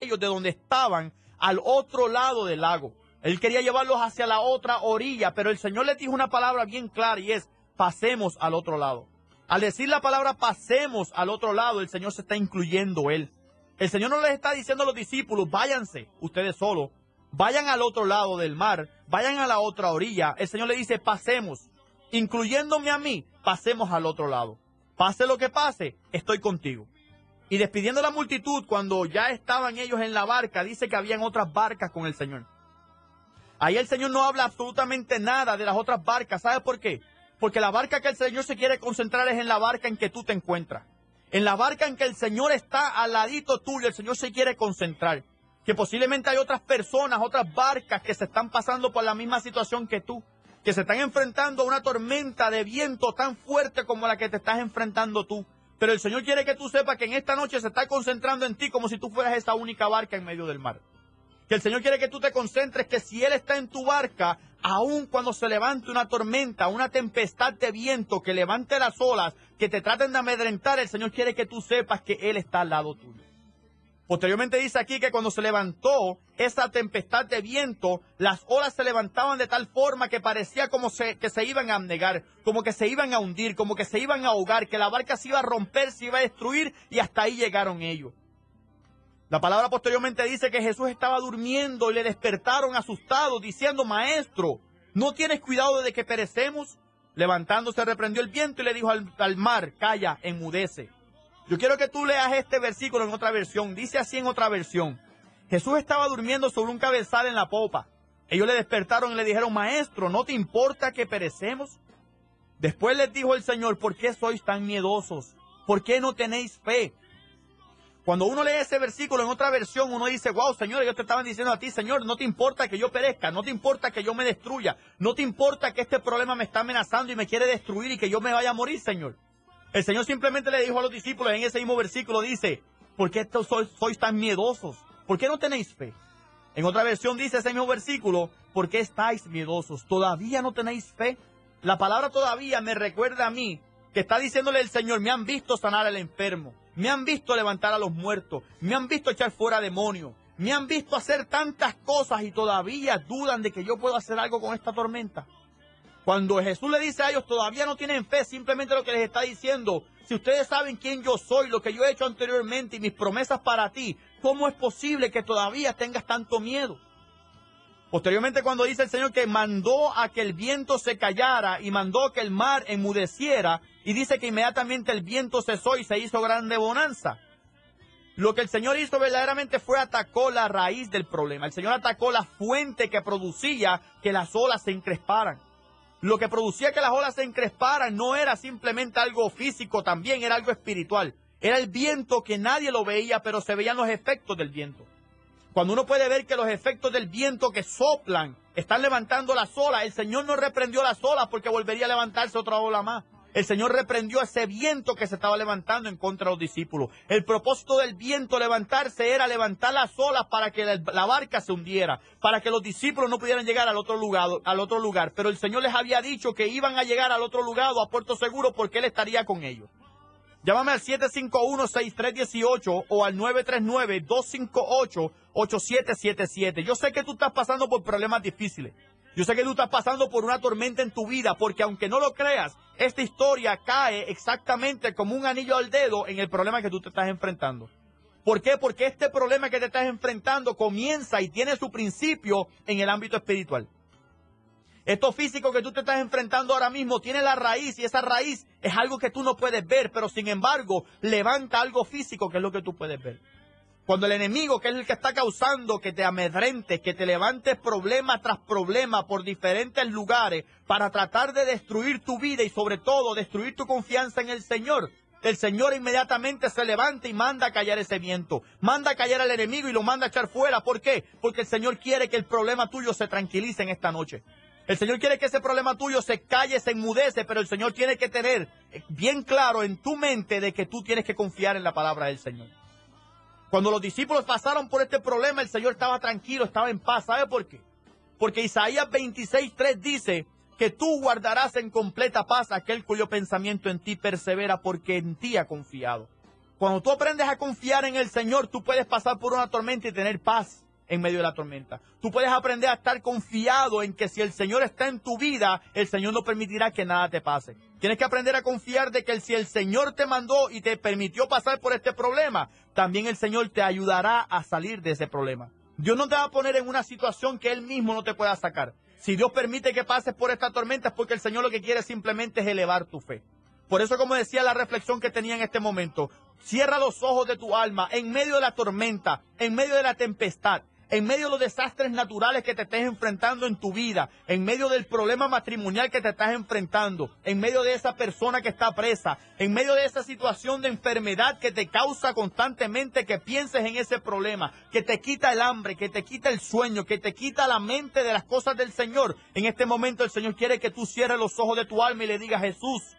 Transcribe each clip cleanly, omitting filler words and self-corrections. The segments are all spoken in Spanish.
ellos de donde estaban al otro lado del lago. Él quería llevarlos hacia la otra orilla, pero el Señor les dijo una palabra bien clara y es, pasemos al otro lado. Al decir la palabra pasemos al otro lado, el Señor se está incluyendo Él. El Señor no les está diciendo a los discípulos, váyanse ustedes solos, vayan al otro lado del mar, vayan a la otra orilla. El Señor le dice, pasemos, incluyéndome a mí, pasemos al otro lado. Pase lo que pase, estoy contigo. Y despidiendo a la multitud, cuando ya estaban ellos en la barca, dice que habían otras barcas con el Señor. Ahí el Señor no habla absolutamente nada de las otras barcas. ¿Sabe por qué? Porque la barca que el Señor se quiere concentrar es en la barca en que tú te encuentras. En la barca en que el Señor está al ladito tuyo, el Señor se quiere concentrar. Que posiblemente hay otras personas, otras barcas que se están pasando por la misma situación que tú. Que se están enfrentando a una tormenta de viento tan fuerte como la que te estás enfrentando tú. Pero el Señor quiere que tú sepas que en esta noche se está concentrando en ti como si tú fueras esa única barca en medio del mar. Que el Señor quiere que tú te concentres, que si Él está en tu barca, aun cuando se levante una tormenta, una tempestad de viento, que levante las olas, que te traten de amedrentar, el Señor quiere que tú sepas que Él está al lado tuyo. Posteriormente dice aquí que cuando se levantó esa tempestad de viento, las olas se levantaban de tal forma que parecía como que se iban a abnegar, como que se iban a hundir, como que se iban a ahogar, que la barca se iba a romper, se iba a destruir, y hasta ahí llegaron ellos. La palabra posteriormente dice que Jesús estaba durmiendo y le despertaron asustados diciendo, Maestro, ¿no tienes cuidado de que perecemos? Levantándose reprendió el viento y le dijo al mar, calla, enmudece. Yo quiero que tú leas este versículo en otra versión. Dice así en otra versión. Jesús estaba durmiendo sobre un cabezal en la popa. Ellos le despertaron y le dijeron, Maestro, ¿no te importa que perecemos? Después les dijo el Señor, ¿por qué sois tan miedosos? ¿Por qué no tenéis fe? Cuando uno lee ese versículo en otra versión, uno dice, wow, Señor, ellos te estaban diciendo a ti, Señor, no te importa que yo perezca, no te importa que yo me destruya, no te importa que este problema me está amenazando y me quiere destruir y que yo me vaya a morir, Señor. El Señor simplemente le dijo a los discípulos en ese mismo versículo, dice, ¿por qué sois tan miedosos? ¿Por qué no tenéis fe? En otra versión dice ese mismo versículo, ¿por qué estáis miedosos? ¿Todavía no tenéis fe? La palabra todavía me recuerda a mí que está diciéndole el Señor, me han visto sanar al enfermo, me han visto levantar a los muertos, me han visto echar fuera demonios, me han visto hacer tantas cosas y todavía dudan de que yo puedo hacer algo con esta tormenta. Cuando Jesús le dice a ellos, todavía no tienen fe, simplemente lo que les está diciendo, si ustedes saben quién yo soy, lo que yo he hecho anteriormente y mis promesas para ti, ¿cómo es posible que todavía tengas tanto miedo? Posteriormente cuando dice el Señor que mandó a que el viento se callara y mandó que el mar enmudeciera, y dice que inmediatamente el viento cesó y se hizo grande bonanza. Lo que el Señor hizo verdaderamente fue atacó la raíz del problema. El Señor atacó la fuente que producía que las olas se encresparan. Lo que producía que las olas se encresparan no era simplemente algo físico, también era algo espiritual. Era el viento que nadie lo veía, pero se veían los efectos del viento. Cuando uno puede ver que los efectos del viento que soplan están levantando las olas, el Señor no reprendió las olas porque volvería a levantarse otra ola más. El Señor reprendió ese viento que se estaba levantando en contra de los discípulos. El propósito del viento levantarse era levantar las olas para que la barca se hundiera, para que los discípulos no pudieran llegar al otro lugar. Pero el Señor les había dicho que iban a llegar al otro lugar o a Puerto Seguro porque Él estaría con ellos. Llámame al 751-6318 o al 939-258-8777. Yo sé que tú estás pasando por problemas difíciles. Yo sé que tú estás pasando por una tormenta en tu vida, porque aunque no lo creas, esta historia cae exactamente como un anillo al dedo en el problema que tú te estás enfrentando. ¿Por qué? Porque este problema que te estás enfrentando comienza y tiene su principio en el ámbito espiritual. Esto físico que tú te estás enfrentando ahora mismo tiene la raíz, y esa raíz es algo que tú no puedes ver, pero sin embargo levanta algo físico que es lo que tú puedes ver. Cuando el enemigo, que es el que está causando que te amedrentes, que te levantes problema tras problema por diferentes lugares para tratar de destruir tu vida y sobre todo destruir tu confianza en el Señor inmediatamente se levanta y manda a callar ese viento, manda a callar al enemigo y lo manda a echar fuera. ¿Por qué? Porque el Señor quiere que el problema tuyo se tranquilice en esta noche. El Señor quiere que ese problema tuyo se calle, se enmudece, pero el Señor tiene que tener bien claro en tu mente de que tú tienes que confiar en la palabra del Señor. Cuando los discípulos pasaron por este problema, el Señor estaba tranquilo, estaba en paz. ¿Sabe por qué? Porque Isaías 26:3 dice que tú guardarás en completa paz aquel cuyo pensamiento en ti persevera porque en ti ha confiado. Cuando tú aprendes a confiar en el Señor, tú puedes pasar por una tormenta y tener paz en medio de la tormenta. Tú puedes aprender a estar confiado en que si el Señor está en tu vida, el Señor no permitirá que nada te pase. Tienes que aprender a confiar de que si el Señor te mandó y te permitió pasar por este problema, también el Señor te ayudará a salir de ese problema. Dios no te va a poner en una situación que Él mismo no te pueda sacar. Si Dios permite que pases por esta tormenta es porque el Señor lo que quiere simplemente es elevar tu fe. Por eso, como decía la reflexión que tenía en este momento, cierra los ojos de tu alma en medio de la tormenta, en medio de la tempestad, en medio de los desastres naturales que te estés enfrentando en tu vida, en medio del problema matrimonial que te estás enfrentando, en medio de esa persona que está presa, en medio de esa situación de enfermedad que te causa constantemente que pienses en ese problema, que te quita el hambre, que te quita el sueño, que te quita la mente de las cosas del Señor. En este momento el Señor quiere que tú cierres los ojos de tu alma y le digas: Jesús,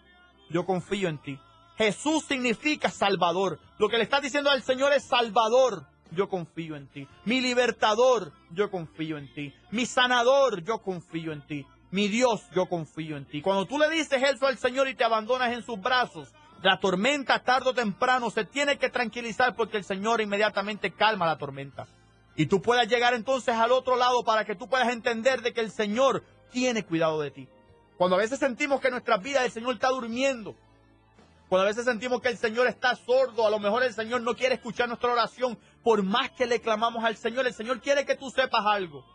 yo confío en ti. Jesús significa Salvador. Lo que le estás diciendo al Señor es: Salvador, yo confío en ti. Mi libertador, yo confío en ti. Mi sanador, yo confío en ti. Mi Dios, yo confío en ti. Cuando tú le dices eso al Señor y te abandonas en sus brazos, la tormenta tarde o temprano se tiene que tranquilizar, porque el Señor inmediatamente calma la tormenta. Y tú puedas llegar entonces al otro lado para que tú puedas entender de que el Señor tiene cuidado de ti. Cuando a veces sentimos que en nuestras vidas el Señor está durmiendo, cuando a veces sentimos que el Señor está sordo, a lo mejor el Señor no quiere escuchar nuestra oración, por más que le clamamos al Señor, el Señor quiere que tú sepas algo,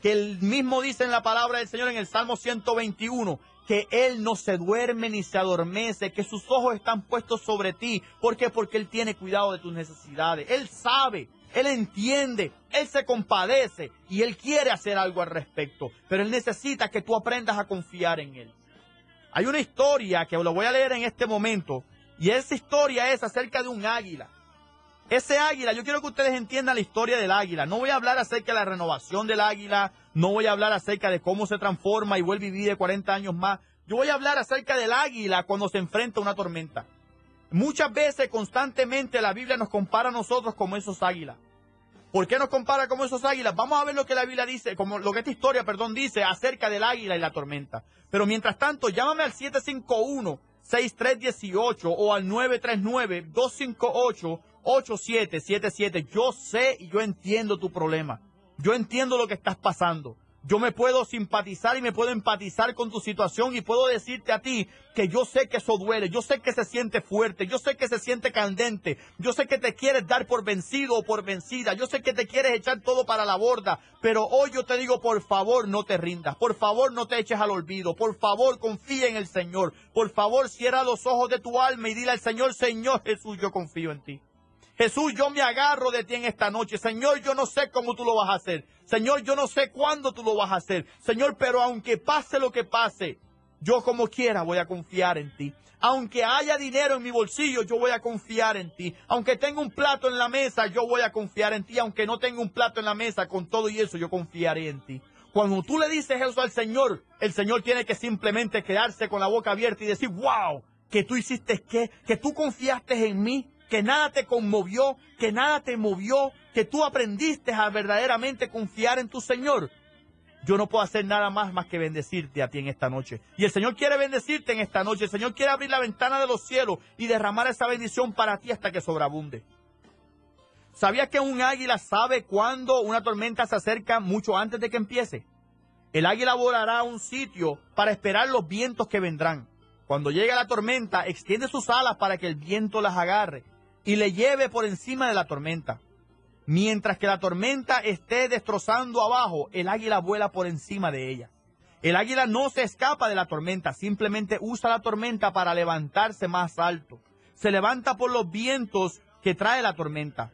que Él mismo dice en la palabra del Señor en el Salmo 121, que Él no se duerme ni se adormece, que sus ojos están puestos sobre ti. ¿Por qué? Porque Él tiene cuidado de tus necesidades. Él sabe, Él entiende, Él se compadece y Él quiere hacer algo al respecto, pero Él necesita que tú aprendas a confiar en Él. Hay una historia que lo voy a leer en este momento, y esa historia es acerca de un águila. Ese águila, yo quiero que ustedes entiendan la historia del águila. No voy a hablar acerca de la renovación del águila, no voy a hablar acerca de cómo se transforma y vuelve a vivir de 40 años más. Yo voy a hablar acerca del águila cuando se enfrenta a una tormenta. Muchas veces, constantemente, la Biblia nos compara a nosotros como esos águilas. ¿Por qué nos compara como esos águilas? Vamos a ver lo que la Biblia dice, como lo que esta historia, dice acerca del águila y la tormenta. Pero mientras tanto, llámame al 751-6318 o al 939-258-8777. Yo sé y yo entiendo tu problema. Yo entiendo lo que estás pasando. Yo me puedo simpatizar y me puedo empatizar con tu situación y puedo decirte a ti que yo sé que eso duele, yo sé que se siente fuerte, yo sé que se siente candente, yo sé que te quieres dar por vencido o por vencida, yo sé que te quieres echar todo para la borda, pero hoy yo te digo, por favor, no te rindas, por favor, no te eches al olvido, por favor, confía en el Señor, por favor, cierra los ojos de tu alma y dile al Señor: Señor Jesús, yo confío en ti. Jesús, yo me agarro de ti en esta noche. Señor, yo no sé cómo tú lo vas a hacer. Señor, yo no sé cuándo tú lo vas a hacer. Señor, pero aunque pase lo que pase, yo como quiera voy a confiar en ti. Aunque haya dinero en mi bolsillo, yo voy a confiar en ti. Aunque tenga un plato en la mesa, yo voy a confiar en ti. Aunque no tenga un plato en la mesa, con todo y eso, yo confiaré en ti. Cuando tú le dices eso al Señor, el Señor tiene que simplemente quedarse con la boca abierta y decir: wow, que tú hiciste qué, que tú confiaste en mí, que nada te conmovió, que nada te movió, que tú aprendiste a verdaderamente confiar en tu Señor. Yo no puedo hacer nada más que bendecirte a ti en esta noche. Y el Señor quiere bendecirte en esta noche. El Señor quiere abrir la ventana de los cielos y derramar esa bendición para ti hasta que sobreabunde. ¿Sabías que un águila sabe cuándo una tormenta se acerca mucho antes de que empiece? El águila volará a un sitio para esperar los vientos que vendrán. Cuando llegue la tormenta, extiende sus alas para que el viento las agarre y le lleve por encima de la tormenta. Mientras que la tormenta esté destrozando abajo, el águila vuela por encima de ella. El águila no se escapa de la tormenta, simplemente usa la tormenta para levantarse más alto. Se levanta por los vientos que trae la tormenta.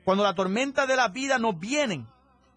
Cuando la tormenta de la vida nos vienen,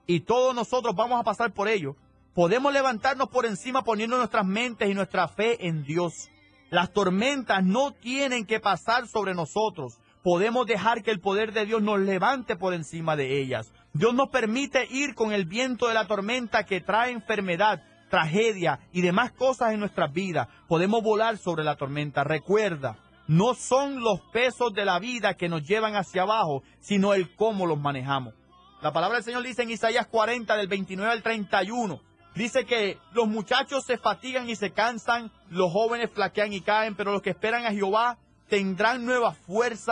y todos nosotros vamos a pasar por ello, podemos levantarnos por encima poniendo nuestras mentes y nuestra fe en Dios. Las tormentas no tienen que pasar sobre nosotros. Podemos dejar que el poder de Dios nos levante por encima de ellas. Dios nos permite ir con el viento de la tormenta que trae enfermedad, tragedia y demás cosas en nuestras vidas. Podemos volar sobre la tormenta. Recuerda, no son los pesos de la vida que nos llevan hacia abajo, sino el cómo los manejamos. La palabra del Señor dice en Isaías 40, del 29 al 31, dice que los muchachos se fatigan y se cansan, los jóvenes flaquean y caen, pero los que esperan a Jehová tendrán nueva fuerza.